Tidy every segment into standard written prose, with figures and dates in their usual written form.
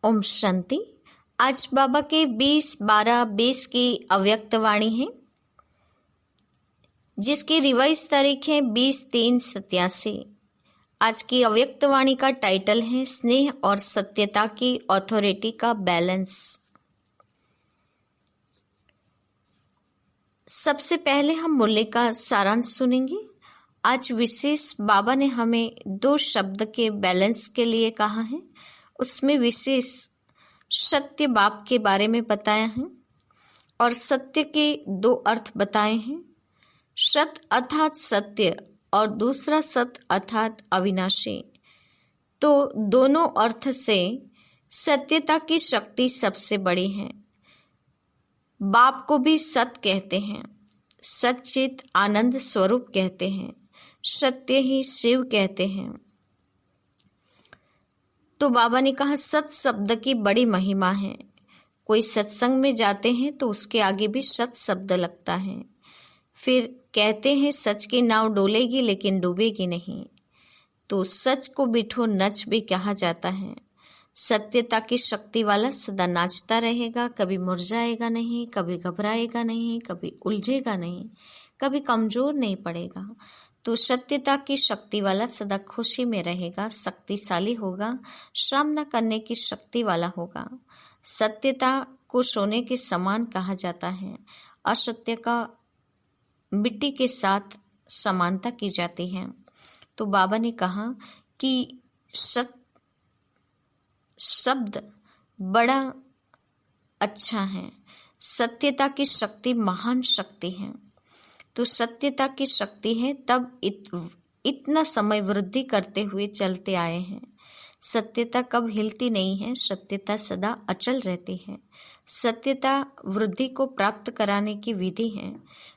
ओम शांति। आज बाबा के 20/12/20 की अव्यक्त वाणी है, जिसकी रिवाइज तारीख है 20/3/87। आज की अव्यक्त वाणी का टाइटल है स्नेह और सत्यता की अथॉरिटी का बैलेंस। सबसे पहले हम मूल्य का सारांश सुनेंगे। आज विशेष बाबा ने हमें 2 शब्द के बैलेंस के लिए कहा है। उसमें विशेष सत्य बाप के बारे में बताया है और सत्य के 2 अर्थ बताए हैं, सत अर्थात सत्य और दूसरा सत अर्थात अविनाशी। तो दोनों अर्थ से सत्यता की शक्ति सबसे बड़ी है। बाप को भी सत कहते हैं, सच्चित आनंद स्वरूप कहते हैं, सत्य ही शिव कहते हैं। तो बाबा ने कहा सत शब्द की बड़ी महिमा है। कोई सत्संग में जाते हैं तो उसके आगे भी सत शब्द लगता है। फिर कहते हैं सच की नाव डोलेगी लेकिन डूबेगी नहीं। तो सच को बिठो नच भी कहा जाता है। सत्यता की शक्ति वाला सदा नाचता रहेगा, कभी मुरझाएगा नहीं, कभी घबराएगा नहीं, कभी उलझेगा नहीं, कभी कमजोर नहीं पड़ेगा। तो सत्यता की शक्ति वाला सदा खुशी में रहेगा, शक्तिशाली होगा, सामना करने की शक्ति वाला होगा। सत्यता को सोने के समान कहा जाता है। असत्य का मिट्टी के साथ समानता की जाती है। तो बाबा ने कहा कि सत्य शब्द बड़ा अच्छा है। सत्यता की शक्ति महान शक्ति है। तो सत्यता की शक्ति है, तब इतना समय वृद्धि करते हुए चलते आए हैं। सत्यता कब हिलती नहीं है, सत्यता सदा अचल रहती है। सत्यता वृद्धि को प्राप्त कराने की विधि है।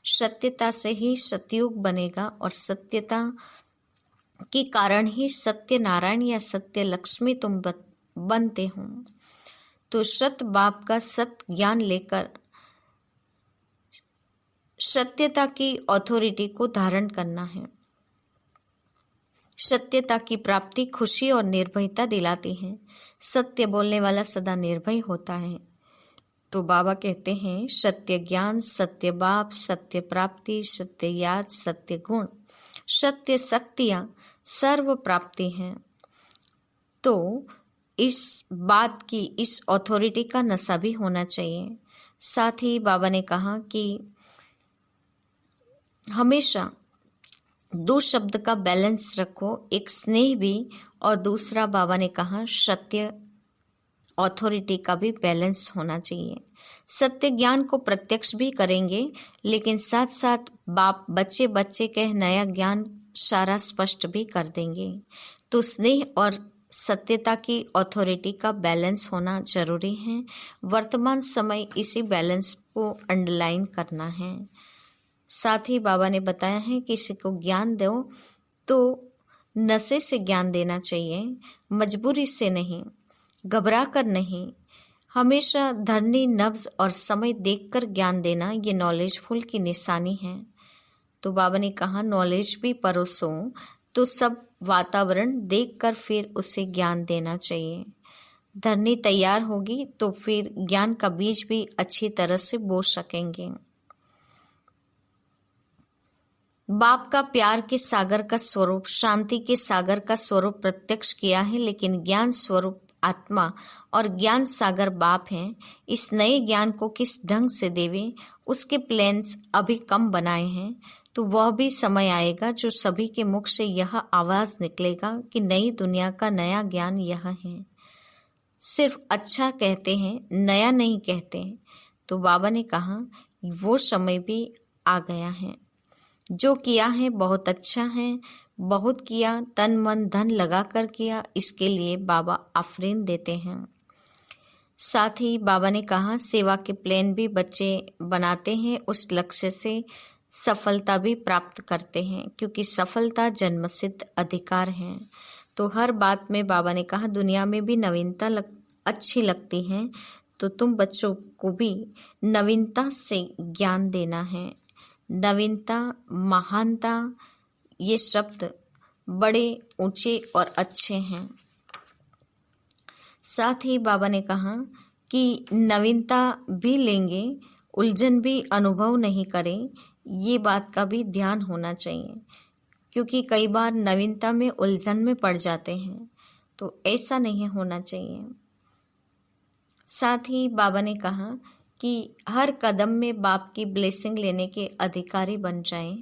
सत्यता से ही सतयुग बनेगा और सत्यता के कारण ही सत्य नारायण या सत्य लक्ष्मी तुम बनते हो। तो सत बाप का सत ज्ञान लेकर सत्यता की अथॉरिटी को धारण करना है। सत्यता की प्राप्ति खुशी और निर्भयता दिलाती है। सत्य बोलने वाला सदा निर्भय होता है। तो बाबा कहते हैं सत्य ज्ञान, सत्य बाप, सत्य प्राप्ति, सत्य याद, सत्य गुण, सत्य शक्तियां सर्व प्राप्ति हैं। तो इस बात की, इस अथॉरिटी का नशा भी होना चाहिए। साथ ही बाबा ने कहा कि हमेशा 2 शब्द का बैलेंस रखो, एक स्नेह भी और दूसरा बाबा ने कहा सत्य अथॉरिटी का भी बैलेंस होना चाहिए। सत्य ज्ञान को प्रत्यक्ष भी करेंगे, लेकिन साथ साथ बाप बच्चे बच्चे कह नया ज्ञान सारा स्पष्ट भी कर देंगे। तो स्नेह और सत्यता की अथॉरिटी का बैलेंस होना जरूरी है। वर्तमान समय इसी बैलेंस को अंडरलाइन करना है। साथ ही बाबा ने बताया है किसी को ज्ञान दो तो नशे से ज्ञान देना चाहिए, मजबूरी से नहीं, घबरा कर नहीं। हमेशा धरनी, नब्ज और समय देखकर ज्ञान देना ये नॉलेजफुल की निशानी है। तो बाबा ने कहा नॉलेज भी परोसो, तो सब वातावरण देखकर फिर उसे ज्ञान देना चाहिए। धरनी तैयार होगी तो फिर ज्ञान का बीज भी अच्छी तरह से बो सकेंगे। बाप का प्यार के सागर का स्वरूप, शांति के सागर का स्वरूप प्रत्यक्ष किया है, लेकिन ज्ञान स्वरूप आत्मा और ज्ञान सागर बाप हैं। इस नए ज्ञान को किस ढंग से देवे, उसके प्लान्स अभी कम बनाए हैं। तो वह भी समय आएगा जो सभी के मुख से यह आवाज निकलेगा कि नई दुनिया का नया ज्ञान यह है। सिर्फ अच्छा कहते हैं, नया नहीं कहते। तो बाबा ने कहा वो समय भी आ गया है। जो किया है बहुत अच्छा है, बहुत किया, तन मन धन लगा कर किया, इसके लिए बाबा आफरीन देते हैं। साथ ही बाबा ने कहा सेवा के प्लान भी बच्चे बनाते हैं, उस लक्ष्य से सफलता भी प्राप्त करते हैं, क्योंकि सफलता जन्मसिद्ध अधिकार है। तो हर बात में बाबा ने कहा दुनिया में भी नवीनता अच्छी लगती है, तो तुम बच्चों को भी नवीनता से ज्ञान देना है। नवीनता, महानता, ये शब्द बड़े ऊंचे और अच्छे हैं। साथ ही बाबा ने कहा कि नवीनता भी लेंगे, उलझन भी अनुभव नहीं करें, ये बात का भी ध्यान होना चाहिए, क्योंकि कई बार नवीनता में उलझन में पड़ जाते हैं, तो ऐसा नहीं होना चाहिए। साथ ही बाबा ने कहा कि हर कदम में बाप की ब्लेसिंग लेने के अधिकारी बन जाएं,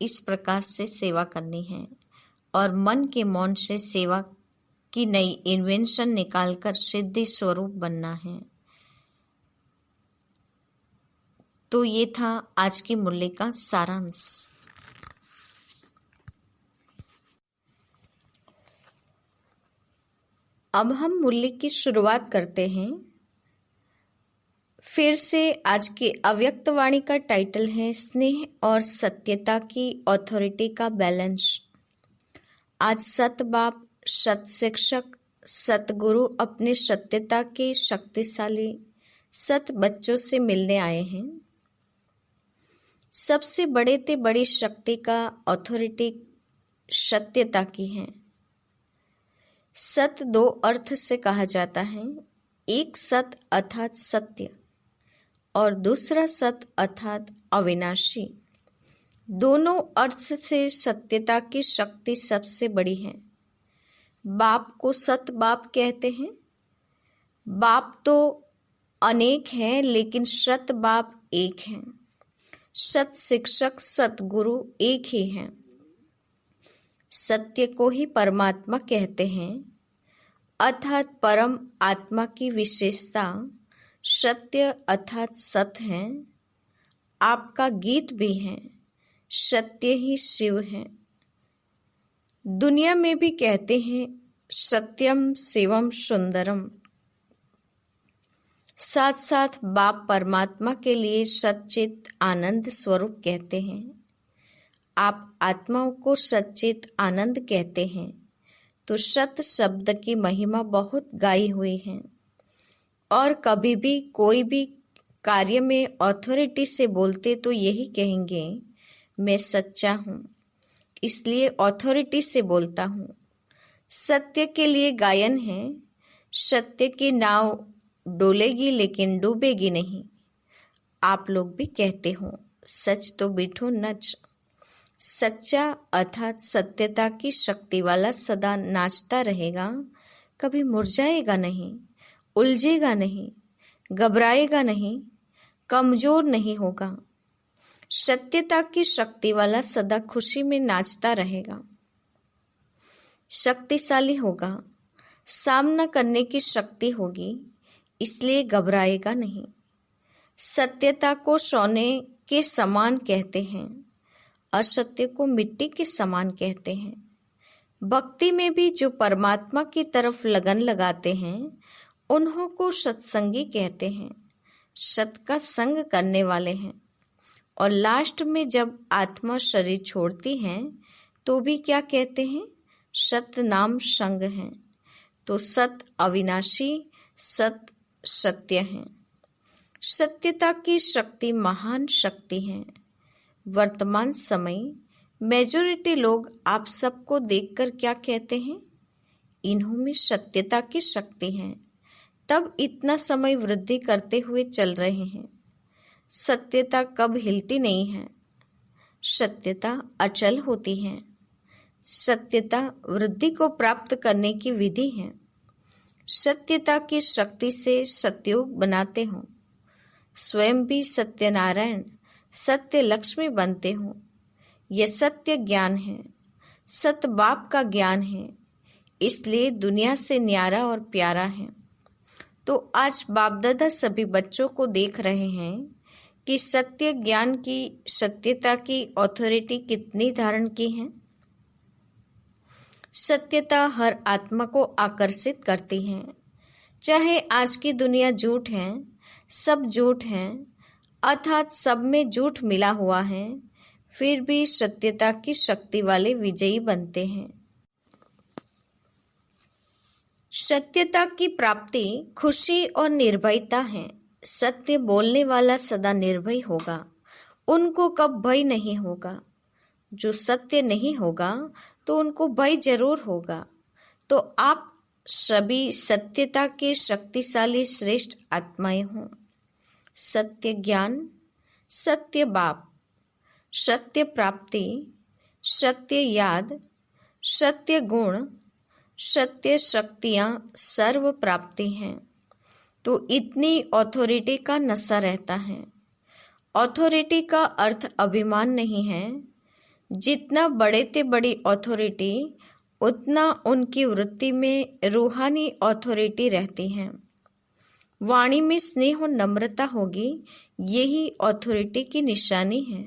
इस प्रकार से सेवा करनी है और मन के मौन से सेवा की नई इन्वेंशन निकालकर सिद्धि स्वरूप बनना है। तो ये था आज की मुरली का सारांश। अब हम मुरली की शुरुआत करते हैं। फिर से आज के अव्यक्त वाणी का टाइटल है स्नेह और सत्यता की ऑथोरिटी का बैलेंस। आज सत बाप, सत शिक्षक, सतगुरु अपने सत्यता के शक्तिशाली सत बच्चों से मिलने आए हैं। सबसे बड़े ते बड़ी शक्ति का ऑथोरिटी सत्यता की है। सत दो अर्थ से कहा जाता है, एक सत अर्थात सत्य और दूसरा सत अर्थात अविनाशी। दोनों अर्थ से सत्यता की शक्ति सबसे बड़ी है। बाप को सत बाप कहते हैं। बाप तो अनेक हैं, लेकिन सत बाप एक हैं। सत शिक्षक, सतगुरु एक ही हैं। सत्य को ही परमात्मा कहते हैं, अर्थात परम आत्मा की विशेषता सत्य अर्थात सत है। आपका गीत भी है, सत्य ही शिव है। दुनिया में भी कहते हैं सत्यम शिवम सुंदरम। साथ साथ बाप परमात्मा के लिए सच्चित आनंद स्वरूप कहते हैं। आप आत्माओं को सच्चित आनंद कहते हैं, तो सत शब्द की महिमा बहुत गाई हुई है। और कभी भी कोई भी कार्य में ऑथोरिटी से बोलते तो यही कहेंगे, मैं सच्चा हूँ, इसलिए ऑथोरिटी से बोलता हूँ। सत्य के लिए गायन है, सत्य की नाव डोलेगी लेकिन डूबेगी नहीं। आप लोग भी कहते हो सच तो बिठो नच। सच्चा अर्थात सत्यता की शक्ति वाला सदा नाचता रहेगा, कभी मुरझाएगा नहीं, उलझेगा नहीं, घबराएगा नहीं, कमजोर नहीं होगा। सत्यता की शक्ति वाला सदा खुशी में नाचता रहेगा, शक्तिशाली होगा, सामना करने की शक्ति होगी, इसलिए घबराएगा नहीं। सत्यता को सोने के समान कहते हैं, असत्य को मिट्टी के समान कहते हैं। भक्ति में भी जो परमात्मा की तरफ लगन लगाते हैं, उन्हों को सत्संगी कहते हैं, सत का संग करने वाले हैं। और लास्ट में जब आत्मा शरीर छोड़ती है तो भी क्या कहते हैं, सत नाम संग है। तो सत अविनाशी, सत सत्य है। सत्यता की शक्ति महान शक्ति है। वर्तमान समय मेजॉरिटी लोग आप सबको देखकर क्या कहते हैं, इन्हों में सत्यता की शक्ति है, तब इतना समय वृद्धि करते हुए चल रहे हैं। सत्यता कब हिलती नहीं है, सत्यता अचल होती है। सत्यता वृद्धि को प्राप्त करने की विधि है। सत्यता की शक्ति से सतयुग बनाते हो, स्वयं भी सत्यनारायण सत्य लक्ष्मी बनते हो। यह सत्य ज्ञान है, सत बाप का ज्ञान है, इसलिए दुनिया से न्यारा और प्यारा है। तो आज बाप दादा सभी बच्चों को देख रहे हैं कि सत्य ज्ञान की सत्यता की ऑथोरिटी कितनी धारण की है। सत्यता हर आत्मा को आकर्षित करती है। चाहे आज की दुनिया झूठ है, सब झूठ है, अर्थात सब में झूठ मिला हुआ है, फिर भी सत्यता की शक्ति वाले विजयी बनते हैं। सत्यता की प्राप्ति खुशी और निर्भयता है। सत्य बोलने वाला सदा निर्भय होगा, उनको कब भय नहीं होगा। जो सत्य नहीं होगा तो उनको भय जरूर होगा। तो आप सभी सत्यता के शक्तिशाली श्रेष्ठ आत्माएं हों। सत्य ज्ञान, सत्य बाप, सत्य प्राप्ति, सत्य याद, सत्य गुण, सत्य शक्तियां सर्व प्राप्ति हैं। तो इतनी ऑथोरिटी का नशा रहता है। ऑथोरिटी का अर्थ अभिमान नहीं है। जितना बड़े ते बड़ी ऑथोरिटी, उतना उनकी वृत्ति में रूहानी ऑथोरिटी रहती है। वाणी में स्नेह और नम्रता होगी, यही ऑथोरिटी की निशानी है।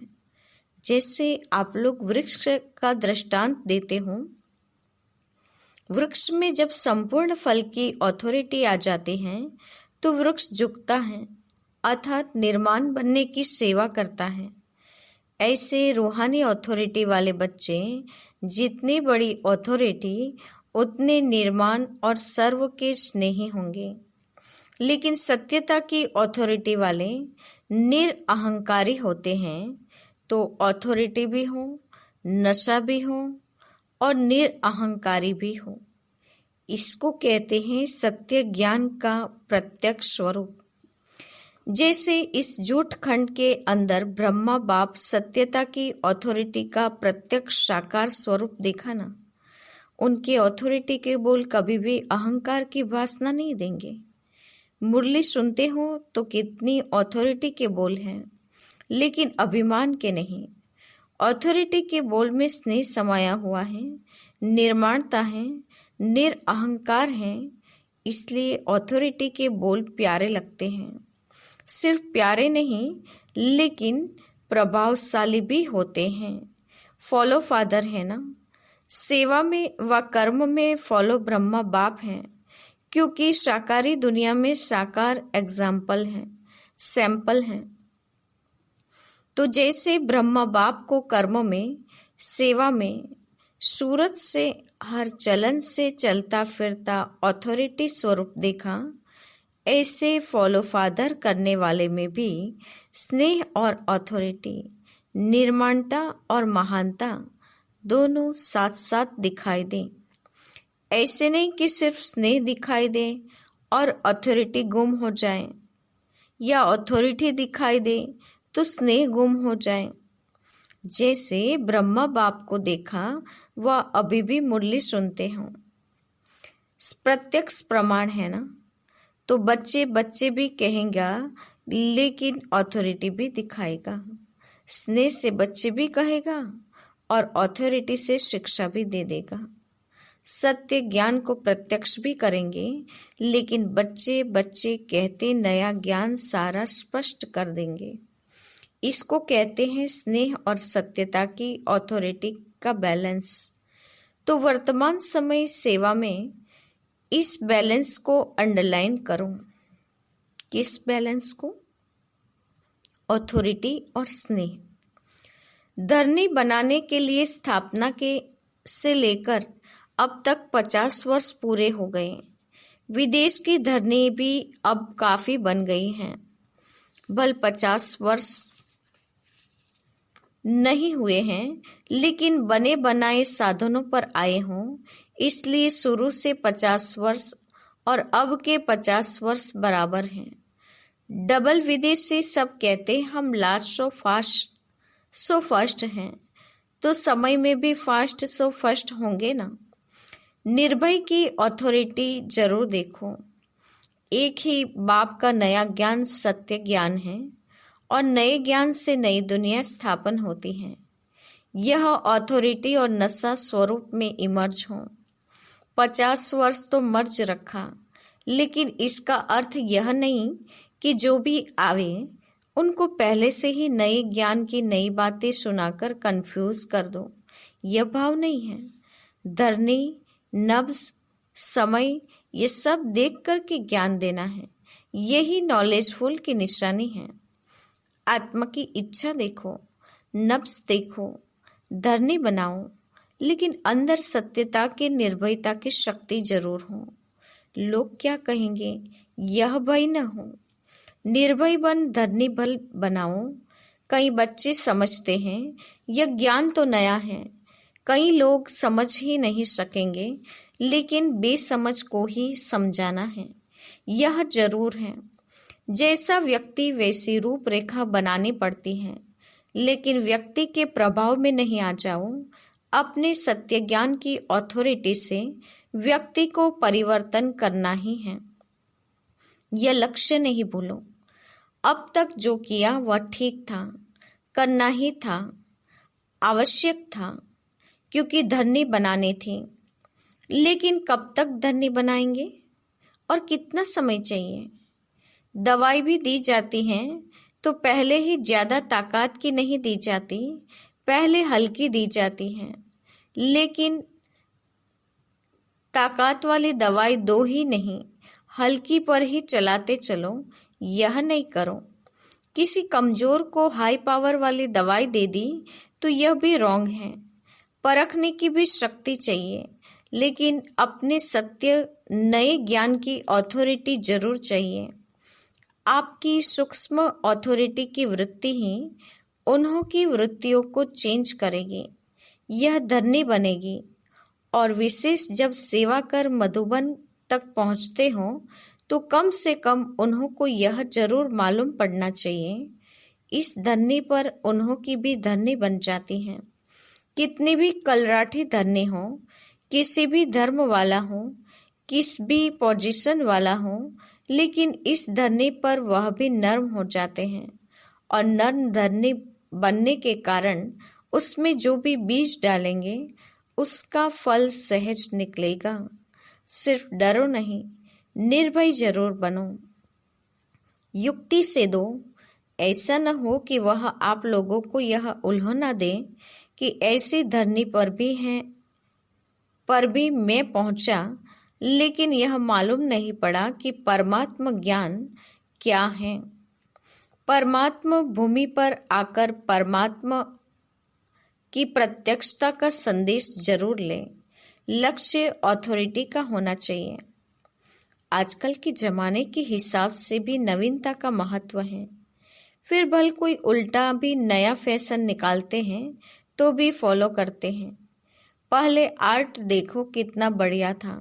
जैसे आप लोग वृक्ष का दृष्टांत देते हो, वृक्ष में जब संपूर्ण फल की ऑथोरिटी आ जाती है तो वृक्ष झुकता है, अर्थात निर्माण बनने की सेवा करता है। ऐसे रूहानी ऑथोरिटी वाले बच्चे जितनी बड़ी ऑथोरिटी, उतने निर्माण और सर्व के स्नेही होंगे। लेकिन सत्यता की ऑथोरिटी वाले निरअहंकारी होते हैं, तो ऑथोरिटी भी हो, नशा भी हो और निरअहंकारी भी हो। इसको कहते हैं सत्य ज्ञान का प्रत्यक्ष स्वरूप। जैसे इस जूठ खंड के अंदर ब्रह्मा बाप सत्यता की ऑथोरिटी का प्रत्यक्ष साकार स्वरूप देखा ना, उनके ऑथोरिटी के बोल कभी भी अहंकार की वासना नहीं देंगे। मुरली सुनते हो तो कितनी ऑथोरिटी के बोल हैं, लेकिन अभिमान के नहीं। ऑथोरिटी के बोल में स्नेह समाया हुआ है, निर्माणता है, निरअहंकार है। इसलिए ऑथोरिटी के बोल प्यारे लगते हैं। सिर्फ प्यारे नहीं, लेकिन प्रभावशाली भी होते हैं। फॉलो फादर है ना। सेवा में व कर्म में फॉलो ब्रह्मा बाप हैं, क्योंकि साकारी दुनिया में साकार एग्जाम्पल हैं, सैंपल हैं। तो जैसे ब्रह्मा बाप को कर्म में, सेवा में, सूरत से, हर चलन से चलता फिरता ऑथोरिटी स्वरूप देखा, ऐसे फॉलो फादर करने वाले में भी स्नेह और ऑथोरिटी, निर्माणता और महानता दोनों साथ साथ दिखाई दें। ऐसे नहीं कि सिर्फ स्नेह दिखाई दे और अथॉरिटी गुम हो जाए, या अथॉरिटी दिखाई दे तो स्नेह गुम हो जाए। जैसे ब्रह्मा बाप को देखा, वह अभी भी मुरली सुनते हों, प्रत्यक्ष प्रमाण है ना। तो बच्चे बच्चे भी कहेंगे, लेकिन अथॉरिटी भी दिखाएगा। स्नेह से बच्चे भी कहेगा और अथॉरिटी से शिक्षा भी दे देगा। सत्य ज्ञान को प्रत्यक्ष भी करेंगे, लेकिन बच्चे बच्चे कहते नया ज्ञान सारा स्पष्ट कर देंगे। इसको कहते हैं स्नेह और सत्यता की ऑथोरिटी का बैलेंस। तो वर्तमान समय सेवा में इस बैलेंस को अंडरलाइन करो। किस बैलेंस को? ऑथोरिटी और स्नेह। धरनी बनाने के लिए स्थापना के से लेकर अब तक 50 वर्ष पूरे हो गए। विदेश की धरनी भी अब काफी बन गई हैं। बल 50 वर्ष नहीं हुए हैं, लेकिन बने बनाए साधनों पर आए हों, इसलिए शुरू से 50 वर्ष और अब के 50 वर्ष बराबर हैं। डबल विदेश से सब कहते हम लास्ट सो फर्स्ट हैं, तो समय में भी फास्ट सो फर्स्ट होंगे ना। निर्भय की ऑथोरिटी जरूर देखो। एक ही बाप का नया ज्ञान सत्य ज्ञान है, और नए ज्ञान से नई दुनिया स्थापन होती है। यह ऑथोरिटी और नशा स्वरूप में इमर्ज हो। 50 वर्ष तो मर्ज रखा, लेकिन इसका अर्थ यह नहीं कि जो भी आवे उनको पहले से ही नए ज्ञान की नई बातें सुनाकर कंफ्यूज कर दो। यह भाव नहीं है। धरनी, नब्ज, समय, ये सब देख कर के ज्ञान देना है। यही नॉलेजफुल की निशानी है। आत्मा की इच्छा देखो, नब्ज देखो, धरनी बनाओ, लेकिन अंदर सत्यता के, निर्भयता की शक्ति जरूर हो। लोग क्या कहेंगे, यह भय न हो। निर्भय बन धरनी बल बनाओ। कई बच्चे समझते हैं यह ज्ञान तो नया है, कई लोग समझ ही नहीं सकेंगे, लेकिन बेसमझ को ही समझाना है। यह जरूर है, जैसा व्यक्ति वैसी रूपरेखा बनानी पड़ती है, लेकिन व्यक्ति के प्रभाव में नहीं आ जाओ। अपने सत्य ज्ञान की अथॉरिटी से व्यक्ति को परिवर्तन करना ही है। यह लक्ष्य नहीं भूलो। अब तक जो किया वह ठीक था, करना ही था, आवश्यक था, क्योंकि धरनी बनानी थी। लेकिन कब तक धरनी बनाएंगे और कितना समय चाहिए? दवाई भी दी जाती है तो पहले ही ज्यादा ताकत की नहीं दी जाती, पहले हल्की दी जाती है। लेकिन ताकत वाली दवाई दो ही नहीं, हल्की पर ही चलाते चलो। यह नहीं करो। किसी कमजोर को हाई पावर वाली दवाई दे दी तो यह भी रॉन्ग है। परखने की भी शक्ति चाहिए, लेकिन अपने सत्य नए ज्ञान की अथॉरिटी जरूर चाहिए। आपकी सूक्ष्म अथॉरिटी की वृत्ति ही उन्हों की वृत्तियों को चेंज करेगी। यह धरनी बनेगी। और विशेष जब सेवा कर मधुबन तक पहुंचते हो तो कम से कम उन्हों को यह जरूर मालूम पड़ना चाहिए, इस धरनी पर उन्हों की भी धरनी बन जाती है। कितनी भी कलराठी धरनी हो, किसी भी धर्म वाला हो, किस भी पोजीशन वाला हो, लेकिन इस धरनी पर वह भी नर्म हो जाते हैं। और नर्म धरनी बनने के कारण उसमें जो भी बीज डालेंगे उसका फल सहज निकलेगा। सिर्फ डरो नहीं, निर्भय जरूर बनो। युक्ति से दो। ऐसा न हो कि वह आप लोगों को यह उल्हाना दे कि ऐसी धरनी पर भी मैं पहुंचा, लेकिन यह मालूम नहीं पड़ा कि परमात्मा ज्ञान क्या है। परमात्मा भूमि पर आकर परमात्मा की प्रत्यक्षता का संदेश जरूर ले। लक्ष्य अथॉरिटी का होना चाहिए। आजकल के जमाने के हिसाब से भी नवीनता का महत्व है। फिर भल कोई उल्टा भी नया फैशन निकालते हैं तो भी फॉलो करते हैं। पहले आर्ट देखो कितना बढ़िया था,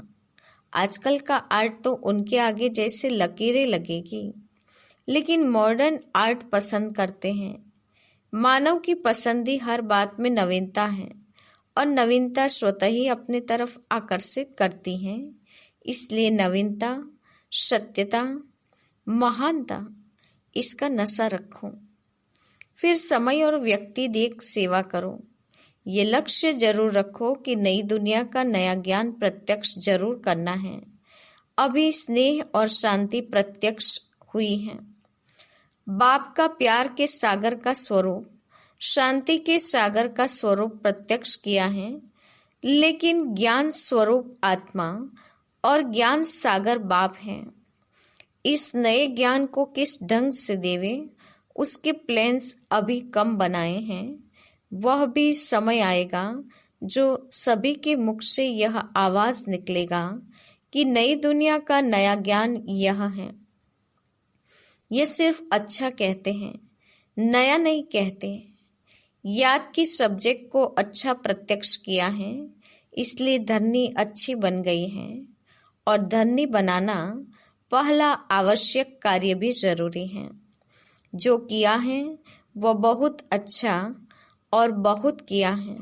आजकल का आर्ट तो उनके आगे जैसे लकीरें लगेगी। लेकिन मॉडर्न आर्ट पसंद करते हैं। मानव की पसंदी हर बात में नवीनता है, और नवीनता स्वतः ही अपने तरफ आकर्षित करती है। इसलिए नवीनता, सत्यता, महानता, इसका नशा रखो। फिर समय और व्यक्ति देख सेवा करो। ये लक्ष्य जरूर रखो कि नई दुनिया का नया ज्ञान प्रत्यक्ष जरूर करना है। अभी स्नेह और शांति प्रत्यक्ष हुई है। बाप का प्यार के सागर का स्वरूप, शांति के सागर का स्वरूप प्रत्यक्ष किया है। लेकिन ज्ञान स्वरूप आत्मा और ज्ञान सागर बाप है। इस नए ज्ञान को किस ढंग से देवे, उसके प्लान्स अभी कम बनाए हैं। वह भी समय आएगा जो सभी के मुख से यह आवाज निकलेगा कि नई दुनिया का नया ज्ञान यह है। ये सिर्फ अच्छा कहते हैं, नया नहीं कहते। याद की सब्जेक्ट को अच्छा प्रत्यक्ष किया है, इसलिए धरनी अच्छी बन गई है। और धरनी बनाना पहला आवश्यक कार्य भी जरूरी है। जो किया है वह बहुत अच्छा और बहुत किया है,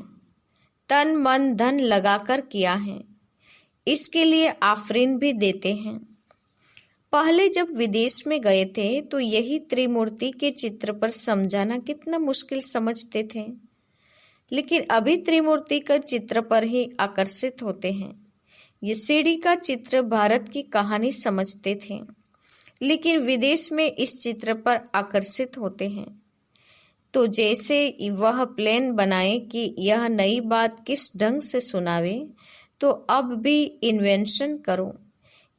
तन मन धन लगाकर किया है। इसके लिए आफरीन भी देते हैं। पहले जब विदेश में गए थे तो यही त्रिमूर्ति के चित्र पर समझाना कितना मुश्किल समझते थे, लेकिन अभी त्रिमूर्ति का चित्र पर ही आकर्षित होते हैं। ये सीढ़ी का चित्र भारत की कहानी समझते थे, लेकिन विदेश में इस चित्र पर आकर्षित होते हैं। तो जैसे वह प्लान बनाए कि यह नई बात किस ढंग से सुनावे, तो अब भी इन्वेंशन करो।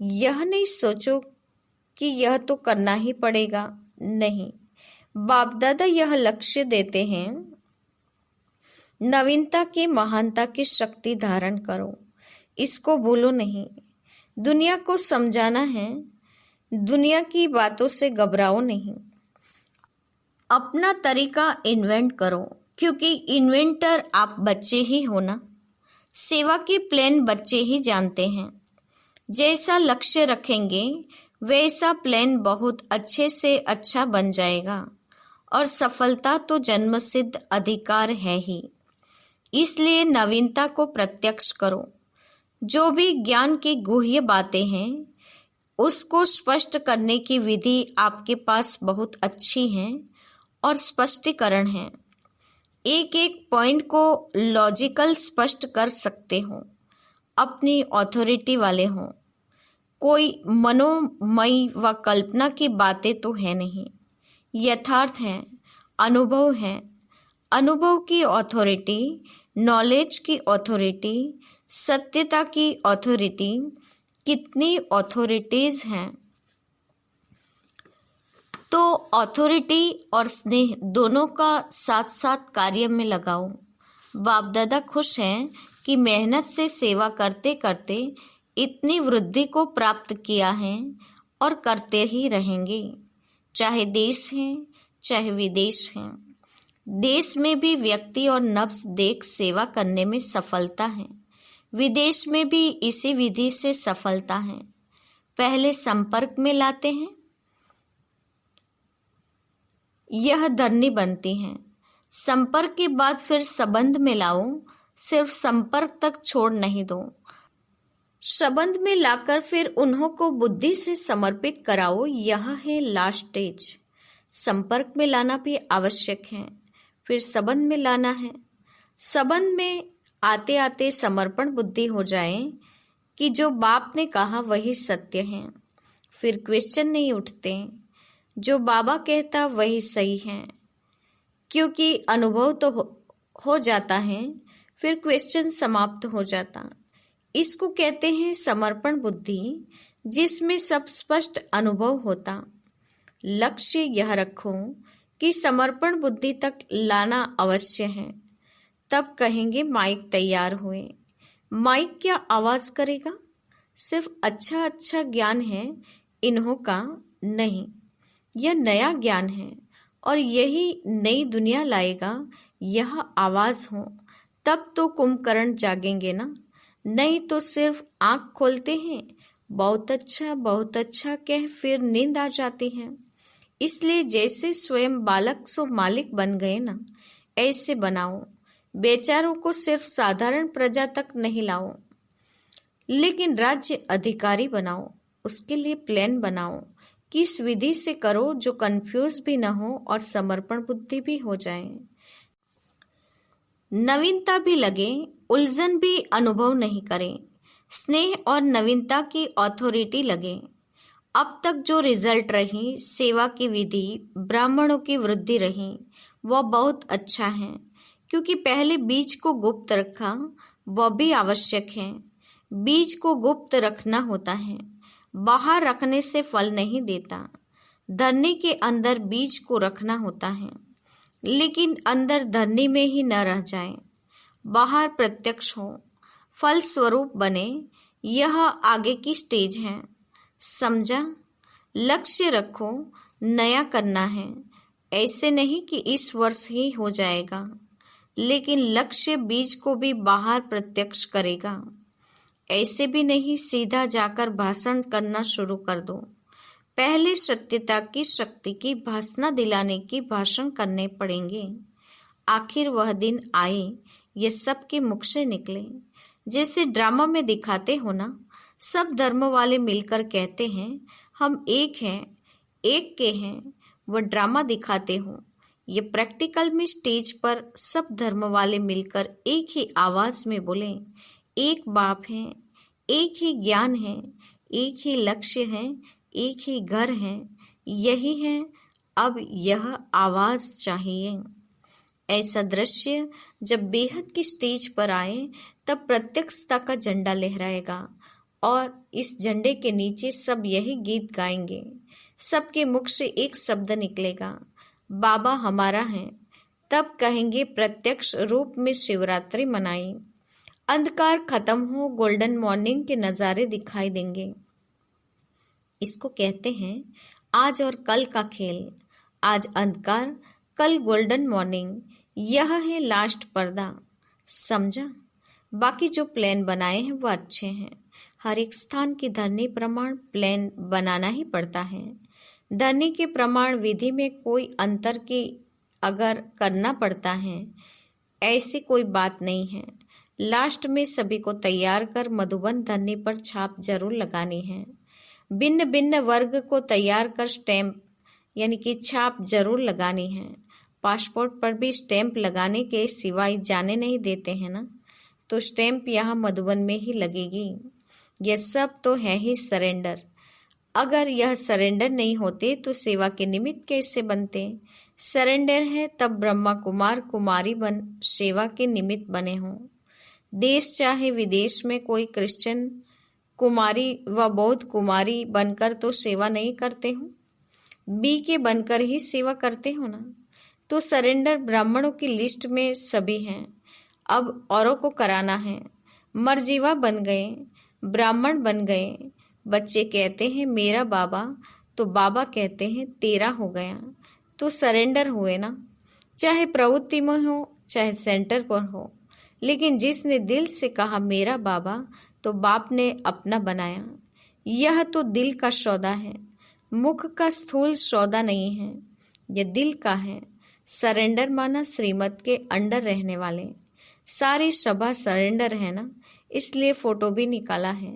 यह नहीं सोचो कि यह तो करना ही पड़ेगा। नहीं, बाप दादा यह लक्ष्य देते हैं, नवीनता की महानता की शक्ति धारण करो। इसको भूलो नहीं। दुनिया को समझाना है, दुनिया की बातों से घबराओ नहीं। अपना तरीका इन्वेंट करो, क्योंकि इन्वेंटर आप बच्चे ही हो ना। सेवा के प्लान बच्चे ही जानते हैं। जैसा लक्ष्य रखेंगे वैसा प्लान बहुत अच्छे से अच्छा बन जाएगा और सफलता तो जन्मसिद्ध अधिकार है ही। इसलिए नवीनता को प्रत्यक्ष करो। जो भी ज्ञान की गुह्य बातें हैं उसको स्पष्ट करने की विधि आपके पास बहुत अच्छी है और स्पष्टीकरण है। एक एक पॉइंट को लॉजिकल स्पष्ट कर सकते हो, अपनी अथॉरिटी वाले हो। कोई मनोमय व कल्पना की बातें तो है नहीं, यथार्थ है, अनुभव है। अनुभव की अथॉरिटी, नॉलेज की अथॉरिटी, सत्यता की अथॉरिटी, कितनी अथॉरिटीज हैं। तो अथॉरिटी और स्नेह दोनों का साथ साथ कार्य में लगाओ। बाप दादा खुश हैं कि मेहनत से सेवा करते करते इतनी वृद्धि को प्राप्त किया है और करते ही रहेंगे। चाहे देश है चाहे विदेश है, देश में भी व्यक्ति और नफ्स देख सेवा करने में सफलता है, विदेश में भी इसी विधि से सफलता है। पहले संपर्क में लाते हैं, यह धरनी बनती है। संपर्क के बाद फिर संबंध में लाओ, सिर्फ संपर्क तक छोड़ नहीं दो। संबंध में लाकर फिर उन्हों को बुद्धि से समर्पित कराओ, यह है लास्ट स्टेज। संपर्क में लाना भी आवश्यक है, फिर संबंध में लाना है। संबंध में आते आते समर्पण बुद्धि हो जाए कि जो बाप ने कहा वही सत्य है, फिर क्वेश्चन नहीं उठते। जो बाबा कहता वही सही है, क्योंकि अनुभव तो हो जाता है, फिर क्वेश्चन समाप्त हो जाता। इसको कहते हैं समर्पण बुद्धि, जिसमें सब स्पष्ट अनुभव होता। लक्ष्य यह रखो कि समर्पण बुद्धि तक लाना अवश्य है। तब कहेंगे माइक तैयार हुए। माइक क्या आवाज करेगा? सिर्फ अच्छा अच्छा ज्ञान है, इन्हों का नहीं। यह नया ज्ञान है और यही नई दुनिया लाएगा। यह आवाज हो तब तो कुंभकर्ण जागेंगे ना, नहीं तो सिर्फ आंख खोलते हैं, बहुत अच्छा कह फिर नींद आ जाती है। इसलिए जैसे स्वयं बालक सो मालिक बन गए ना, ऐसे बनाओ। बेचारों को सिर्फ साधारण प्रजा तक नहीं लाओ, लेकिन राज्य अधिकारी बनाओ। उसके लिए प्लान बनाओ, किस विधि से करो जो कंफ्यूज भी न हो और समर्पण बुद्धि भी हो जाए, नवीनता भी लगे, उलझन भी अनुभव नहीं करें, स्नेह और नवीनता की अथॉरिटी लगे। अब तक जो रिजल्ट रही, सेवा की विधि, ब्राह्मणों की वृद्धि रही, वह बहुत अच्छा है, क्योंकि पहले बीज को गुप्त रखा, वह भी आवश्यक है। बीज को गुप्त रखना होता है, बाहर रखने से फल नहीं देता। धरनी के अंदर बीज को रखना होता है, लेकिन अंदर धरनी में ही न रह जाए, बाहर प्रत्यक्ष हो, फल स्वरूप बने। यह आगे की स्टेज है, समझा? लक्ष्य रखो, नया करना है। ऐसे नहीं कि इस वर्ष ही हो जाएगा, लेकिन लक्ष्य बीज को भी बाहर प्रत्यक्ष करेगा। ऐसे भी नहीं सीधा जाकर भाषण करना शुरू कर दो। पहले सत्यता की शक्ति की भाषणा दिलाने की भाषण करने पड़ेंगे। आखिर वह दिन आए, ये सबके मुख से निकले। जैसे ड्रामा में दिखाते हो ना, सब धर्म वाले मिलकर कहते हैं हम एक हैं, एक के हैं। वह ड्रामा दिखाते हो, ये प्रैक्टिकल में स्टेज पर सब धर्म वाले मिलकर एक ही आवाज में बोले, एक बाप है, एक ही ज्ञान है, एक ही लक्ष्य है, एक ही घर है, यही है। अब यह आवाज चाहिए। ऐसा दृश्य जब बेहद की स्टेज पर आए, तब प्रत्यक्षता का झंडा लहराएगा और इस झंडे के नीचे सब यही गीत गाएंगे। सबके मुख से एक शब्द निकलेगा, बाबा हमारा है। तब कहेंगे प्रत्यक्ष रूप में शिवरात्रि मनाई, अंधकार खत्म हो, गोल्डन मॉर्निंग के नज़ारे दिखाई देंगे। इसको कहते हैं आज और कल का खेल। आज अंधकार, कल गोल्डन मॉर्निंग, यह है लास्ट पर्दा, समझा? बाकी जो प्लान बनाए हैं वो अच्छे हैं। हर एक स्थान की धरनी प्रमाण प्लान बनाना ही पड़ता है। धरनी के प्रमाण विधि में कोई अंतर की अगर करना पड़ता है, ऐसी कोई बात नहीं है। लास्ट में सभी को तैयार कर मधुबन धरनी पर छाप जरूर लगानी है। भिन्न भिन्न वर्ग को तैयार कर स्टैंप यानी कि छाप जरूर लगानी है। पासपोर्ट पर भी स्टैंप लगाने के सिवाय जाने नहीं देते हैं ना, तो स्टैंप यहाँ मधुबन में ही लगेगी। यह सब तो है ही सरेंडर। अगर यह सरेंडर नहीं होते तो सेवा के निमित्त कैसे बनते? सरेंडर है तब ब्रह्मा कुमार कुमारी बन सेवा के निमित्त बने हों। देश चाहे विदेश में कोई क्रिश्चियन कुमारी व बौद्ध कुमारी बनकर तो सेवा नहीं करते हो, बी के बनकर ही सेवा करते हो ना। तो सरेंडर ब्राह्मणों की लिस्ट में सभी हैं, अब औरों को कराना है। मर्जीवा बन गए, ब्राह्मण बन गए। बच्चे कहते हैं मेरा बाबा, तो बाबा कहते हैं तेरा हो गया, तो सरेंडर हुए ना। चाहे प्रवृत्ति में हो चाहे सेंटर पर हो, लेकिन जिसने दिल से कहा मेरा बाबा, तो बाप ने अपना बनाया। यह तो दिल का सौदा है, मुख का स्थूल सौदा नहीं है, यह दिल का है। सरेंडर माना श्रीमत के अंडर रहने वाले। सारी सभा सरेंडर है ना, इसलिए फोटो भी निकाला है।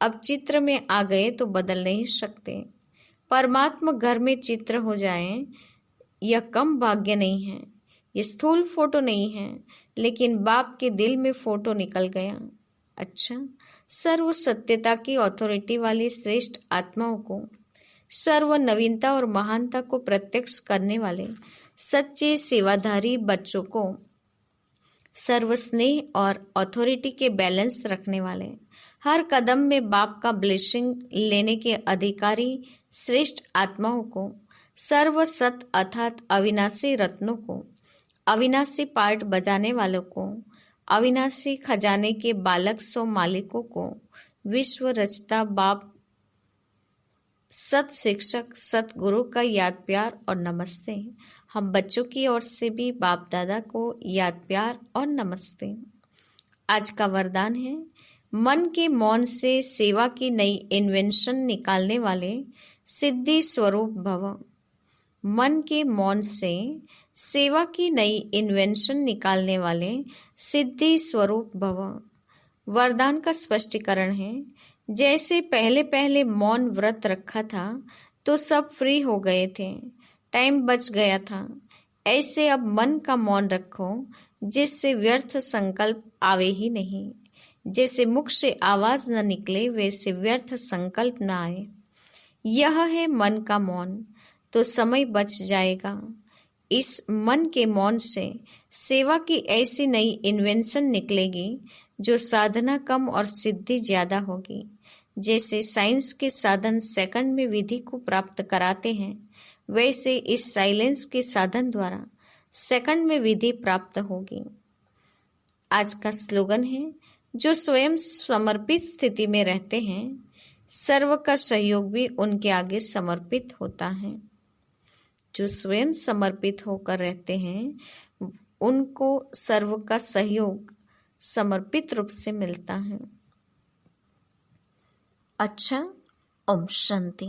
अब चित्र में आ गए तो बदल नहीं सकते। परमात्मा घर में चित्र हो जाए यह कम भाग्य नहीं है। ये स्थूल फोटो नहीं है, लेकिन बाप के दिल में फोटो निकल गया। अच्छा, सर्व सत्यता की अथॉरिटी वाली श्रेष्ठ आत्माओं को, सर्व नवीनता और महानता को प्रत्यक्ष करने वाले सच्चे सेवाधारी बच्चों को, सर्व स्नेह और अथॉरिटी के बैलेंस रखने वाले, हर कदम में बाप का ब्लेसिंग लेने के अधिकारी श्रेष्ठ आत्माओं को, सर्व सत अर्थात अविनाशी रत्नों को, अविनाशी पार्ट बजाने वालों को, अविनाशी खजाने के बालक सो मालिकों को, विश्व रचता बाप सत शिक्षक सतगुरु का याद प्यार और नमस्ते। हम बच्चों की ओर से भी बाप दादा को याद प्यार और नमस्ते। आज का वरदान है, मन के मौन से सेवा की नई इन्वेंशन निकालने वाले सिद्धि स्वरूप भव। मन के मौन से सेवा की नई इन्वेंशन निकालने वाले सिद्धि स्वरूप भव। वरदान का स्पष्टीकरण है, जैसे पहले पहले मौन व्रत रखा था तो सब फ्री हो गए थे, टाइम बच गया था, ऐसे अब मन का मौन रखो जिससे व्यर्थ संकल्प आवे ही नहीं। जैसे मुख से आवाज न निकले वैसे व्यर्थ संकल्प न आए। यह है मन का मौन, तो समय बच जाएगा। इस मन के मौन से सेवा की ऐसी नई इन्वेंशन निकलेगी जो साधना कम और सिद्धि ज्यादा होगी। जैसे साइंस के साधन सेकंड में विधि को प्राप्त कराते हैं, वैसे इस साइलेंस के साधन द्वारा सेकंड में विधि प्राप्त होगी। आज का स्लोगन है, जो स्वयं समर्पित स्थिति में रहते हैं, सर्व का सहयोग भी उनके आगे समर्पित होता है। जो स्वयं समर्पित होकर रहते हैं, उनको सर्व का सहयोग समर्पित रूप से मिलता है। अच्छा, ओम शांति।